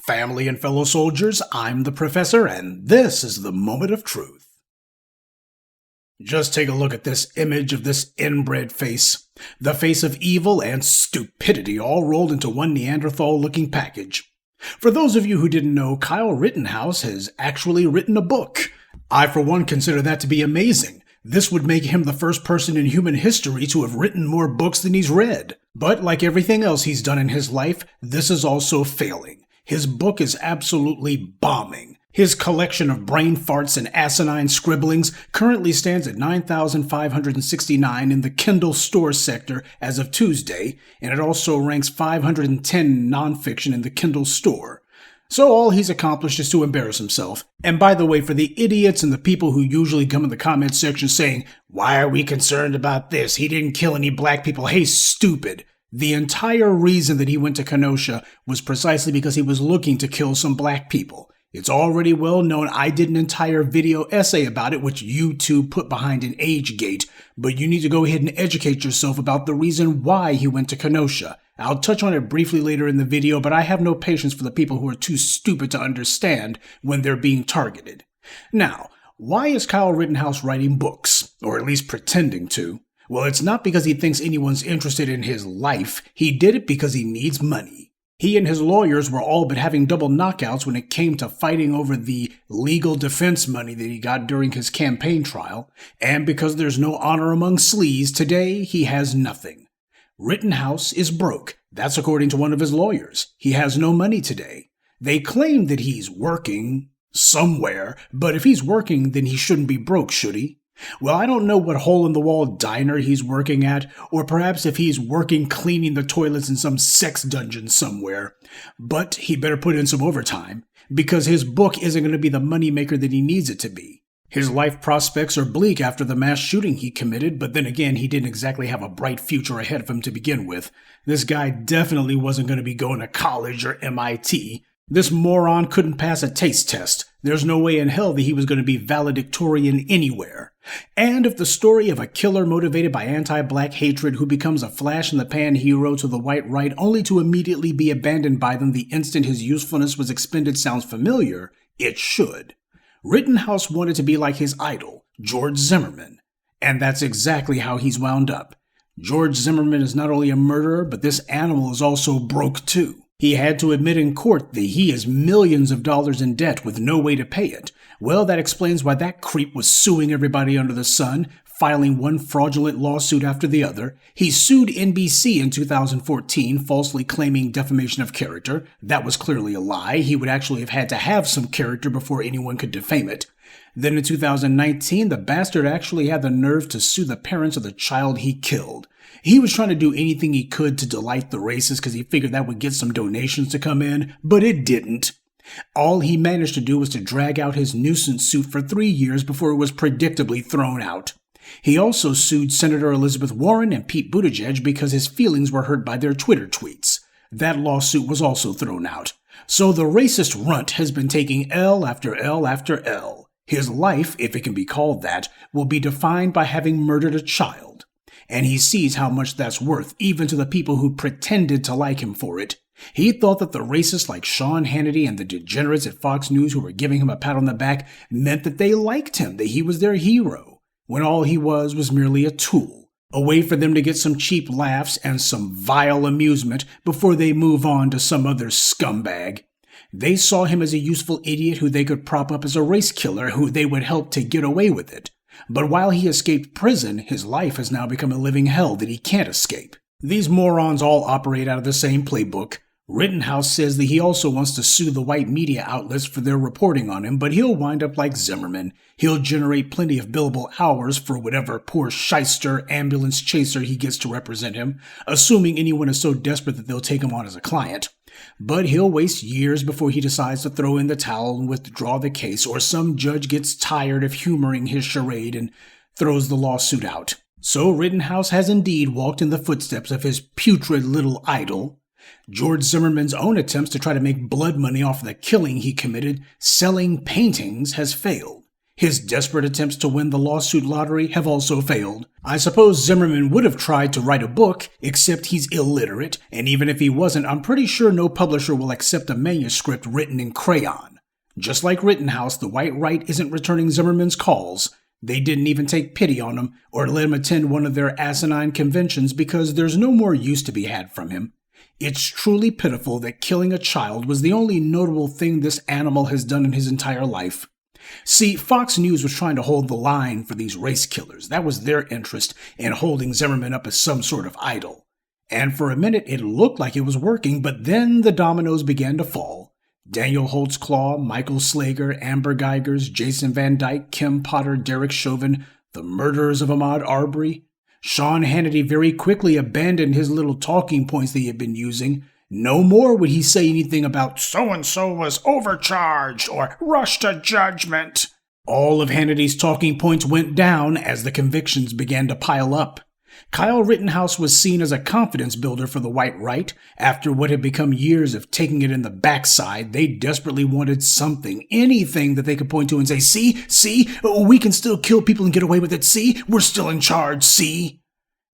Family and fellow soldiers, I'm the Professor, and this is the Moment of Truth. Just take a look at this image of this inbred face. The face of evil and stupidity all rolled into one Neanderthal-looking package. For those of you who didn't know, Kyle Rittenhouse has actually written a book. I, for one, consider that to be amazing. This would make him the first person in human history to have written more books than he's read. But like everything else he's done in his life, this is also failing. His book is absolutely bombing. His collection of brain farts and asinine scribblings currently stands at 9,569 in the Kindle store sector as of Tuesday, and it also ranks 510 nonfiction in the Kindle store. So all he's accomplished is to embarrass himself. And by the way, for the idiots and the people who usually come in the comment section saying, "Why are we concerned about this? He didn't kill any black people." Hey, stupid. The entire reason that he went to Kenosha was precisely because he was looking to kill some black people. It's already well known. I did an entire video essay about it, which YouTube put behind an age gate. But you need to go ahead and educate yourself about the reason why he went to Kenosha. I'll touch on it briefly later in the video, but I have no patience for the people who are too stupid to understand when they're being targeted. Now, why is Kyle Rittenhouse writing books? Or at least pretending to? Well, it's not because he thinks anyone's interested in his life. He did it because he needs money. He and his lawyers were all but having double knockouts when it came to fighting over the legal defense money that he got during his campaign trial, and because there's no honor among sleaze, today he has nothing. Rittenhouse is broke. That's according to one of his lawyers. He has no money today. They claim that he's working somewhere, but if he's working, then he shouldn't be broke, should he? Well, I don't know what hole-in-the-wall diner he's working at, or perhaps if he's working cleaning the toilets in some sex dungeon somewhere. But he better put in some overtime, because his book isn't going to be the moneymaker that he needs it to be. His life prospects are bleak after the mass shooting he committed, but then again, he didn't exactly have a bright future ahead of him to begin with. This guy definitely wasn't going to be going to college or MIT. This moron couldn't pass a taste test. There's no way in hell that he was going to be valedictorian anywhere. And if the story of a killer motivated by anti-black hatred who becomes a flash-in-the-pan hero to the white right only to immediately be abandoned by them the instant his usefulness was expended sounds familiar, it should. Rittenhouse wanted to be like his idol, George Zimmerman. And that's exactly how he's wound up. George Zimmerman is not only a murderer, but this animal is also broke too. He had to admit in court that he is millions of dollars in debt with no way to pay it. Well, that explains why that creep was suing everybody under the sun, filing one fraudulent lawsuit after the other. He sued NBC in 2014, falsely claiming defamation of character. That was clearly a lie. He would actually have had to have some character before anyone could defame it. Then in 2019, the bastard actually had the nerve to sue the parents of the child he killed. He was trying to do anything he could to delight the racists because he figured that would get some donations to come in, but it didn't. All he managed to do was to drag out his nuisance suit for 3 years before it was predictably thrown out. He also sued Senator Elizabeth Warren and Pete Buttigieg because his feelings were hurt by their Twitter tweets. That lawsuit was also thrown out. So the racist runt has been taking L after L after L. His life, if it can be called that, will be defined by having murdered a child. And he sees how much that's worth, even to the people who pretended to like him for it. He thought that the racists like Sean Hannity and the degenerates at Fox News who were giving him a pat on the back meant that they liked him, that he was their hero, when all he was merely a tool, a way for them to get some cheap laughs and some vile amusement before they move on to some other scumbag. They saw him as a useful idiot who they could prop up as a race killer who they would help to get away with it. But while he escaped prison, his life has now become a living hell that he can't escape. These morons all operate out of the same playbook. Rittenhouse says that he also wants to sue the white media outlets for their reporting on him, but he'll wind up like Zimmerman. He'll generate plenty of billable hours for whatever poor shyster ambulance chaser he gets to represent him, assuming anyone is so desperate that they'll take him on as a client. But he'll waste years before he decides to throw in the towel and withdraw the case, or some judge gets tired of humoring his charade and throws the lawsuit out. So Rittenhouse has indeed walked in the footsteps of his putrid little idol. George Zimmerman's own attempts to try to make blood money off the killing he committed selling paintings has failed. His desperate attempts to win the lawsuit lottery have also failed. I suppose Zimmerman would have tried to write a book, except he's illiterate, and even if he wasn't, I'm pretty sure no publisher will accept a manuscript written in crayon. Just like Rittenhouse, the white right isn't returning Zimmerman's calls. They didn't even take pity on him or let him attend one of their asinine conventions because there's no more use to be had from him. It's truly pitiful that killing a child was the only notable thing this animal has done in his entire life. See, Fox News was trying to hold the line for these race killers. That was their interest in holding Zimmerman up as some sort of idol. And for a minute it looked like it was working, but then the dominoes began to fall. Daniel Holtzclaw, Michael Slager, Amber Geigers, Jason Van Dyke, Kim Potter, Derek Chauvin, the murderers of Ahmaud Arbery. Sean Hannity very quickly abandoned his little talking points that he had been using. No more would he say anything about so-and-so was overcharged or rushed to judgment. All of Hannity's talking points went down as the convictions began to pile up. Kyle Rittenhouse was seen as a confidence builder for the white right. After what had become years of taking it in the backside, they desperately wanted something, anything that they could point to and say, see, we can still kill people and get away with it, see, we're still in charge, see.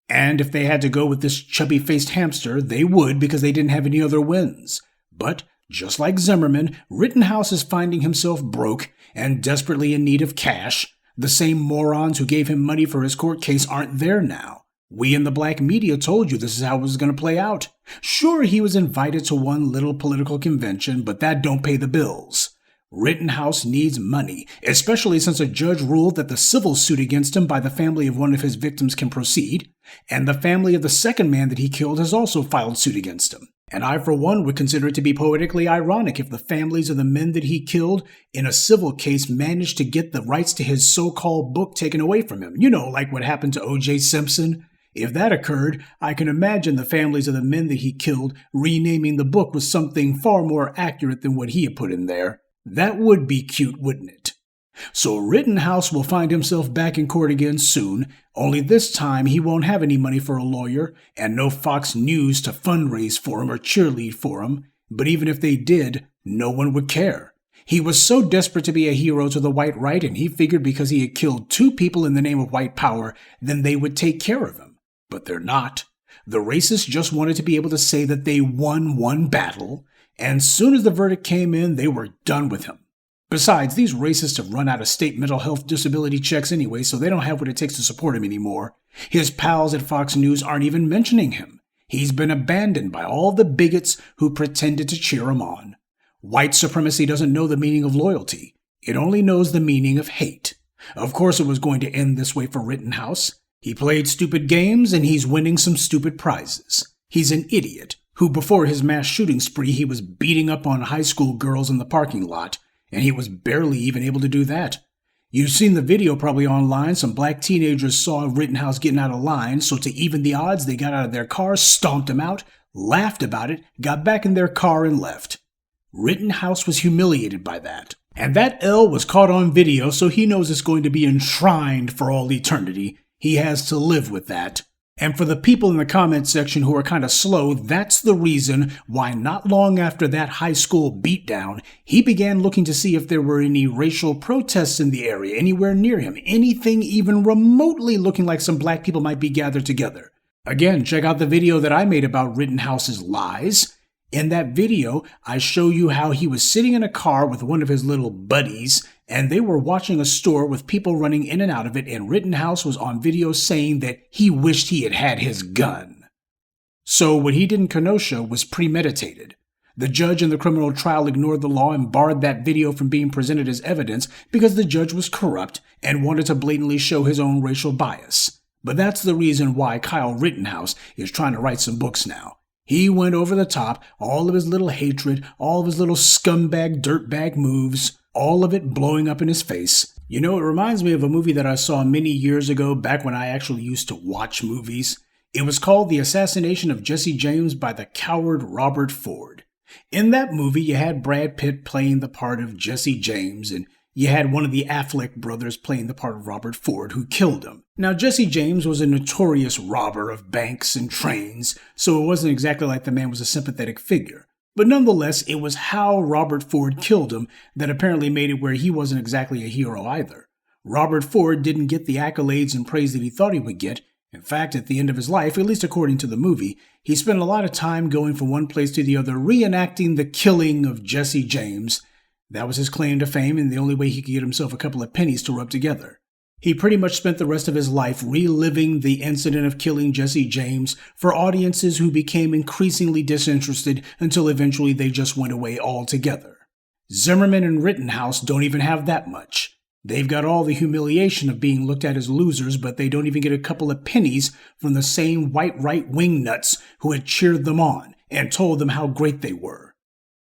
And if they had to go with this chubby-faced hamster, they would because they didn't have any other wins. But, just like Zimmerman, Rittenhouse is finding himself broke and desperately in need of cash. The same morons who gave him money for his court case aren't there now. We in the black media told you this is how it was going to play out. Sure, he was invited to one little political convention, but that don't pay the bills. Rittenhouse needs money, especially since a judge ruled that the civil suit against him by the family of one of his victims can proceed, and the family of the second man that he killed has also filed suit against him. And I, for one, would consider it to be poetically ironic if the families of the men that he killed in a civil case managed to get the rights to his so-called book taken away from him. You know, like what happened to O.J. Simpson. If that occurred, I can imagine the families of the men that he killed renaming the book with something far more accurate than what he had put in there. That would be cute, wouldn't it? So Rittenhouse will find himself back in court again soon, only this time he won't have any money for a lawyer and no Fox News to fundraise for him or cheerlead for him. But even if they did, no one would care. He was so desperate to be a hero to the white right, and he figured because he had killed 2 people in the name of white power, then they would take care of him. But they're not. The racists just wanted to be able to say that they won one battle, and soon as the verdict came in, they were done with him. Besides, these racists have run out of state mental health disability checks anyway, so they don't have what it takes to support him anymore. His pals at Fox News aren't even mentioning him. He's been abandoned by all the bigots who pretended to cheer him on. White supremacy doesn't know the meaning of loyalty. It only knows the meaning of hate. Of course it was going to end this way for Rittenhouse. He played stupid games, and he's winning some stupid prizes. He's an idiot who, before his mass shooting spree, he was beating up on high school girls in the parking lot, and he was barely even able to do that. You've seen the video probably online. Some black teenagers saw Rittenhouse getting out of line, so to even the odds, they got out of their cars, stomped him out, laughed about it, got back in their car, and left. Rittenhouse was humiliated by that. And that L was caught on video, so he knows it's going to be enshrined for all eternity. He has to live with that. And for the people in the comment section who are kind of slow, that's the reason why not long after that high school beatdown, he began looking to see if there were any racial protests in the area, anywhere near him, anything even remotely looking like some black people might be gathered together. Again, check out the video that I made about Rittenhouse's lies. In that video, I show you how he was sitting in a car with one of his little buddies, and they were watching a store with people running in and out of it, and Rittenhouse was on video saying that he wished he had had his gun. So what he did in Kenosha was premeditated. The judge in the criminal trial ignored the law and barred that video from being presented as evidence because the judge was corrupt and wanted to blatantly show his own racial bias. But that's the reason why Kyle Rittenhouse is trying to write some books now. He went over the top, all of his little hatred, all of his little scumbag, dirtbag moves, all of it blowing up in his face. You know, it reminds me of a movie that I saw many years ago, back when I actually used to watch movies. It was called The Assassination of Jesse James by the Coward Robert Ford. In that movie, you had Brad Pitt playing the part of Jesse James, and you had one of the Affleck brothers playing the part of Robert Ford, who killed him. Now, Jesse James was a notorious robber of banks and trains, so it wasn't exactly like the man was a sympathetic figure. But nonetheless, it was how Robert Ford killed him that apparently made it where he wasn't exactly a hero either. Robert Ford didn't get the accolades and praise that he thought he would get. In fact, at the end of his life, at least according to the movie, he spent a lot of time going from one place to the other reenacting the killing of Jesse James. That was his claim to fame and the only way he could get himself a couple of pennies to rub together. He pretty much spent the rest of his life reliving the incident of killing Jesse James for audiences who became increasingly disinterested until eventually they just went away altogether. Zimmerman and Rittenhouse don't even have that much. They've got all the humiliation of being looked at as losers, but they don't even get a couple of pennies from the same white right-wing nuts who had cheered them on and told them how great they were.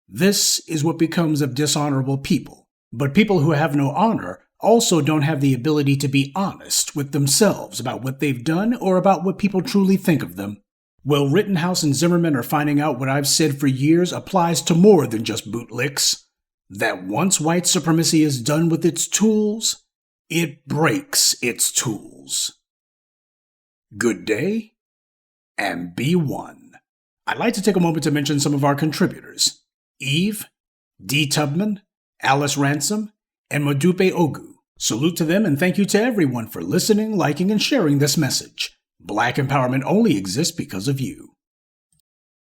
This is what becomes of dishonorable people. But people who have no honor also don't have the ability to be honest with themselves about what they've done or about what people truly think of them. Well, Rittenhouse and Zimmerman are finding out what I've said for years applies to more than just bootlicks. That once white supremacy is done with its tools, it breaks its tools. Good day, and be one. I'd like to take a moment to mention some of our contributors. Eve, D. Tubman, Alice Ransom, and Modupe Ogu. Salute to them and thank you to everyone for listening, liking, and sharing this message. Black empowerment only exists because of you.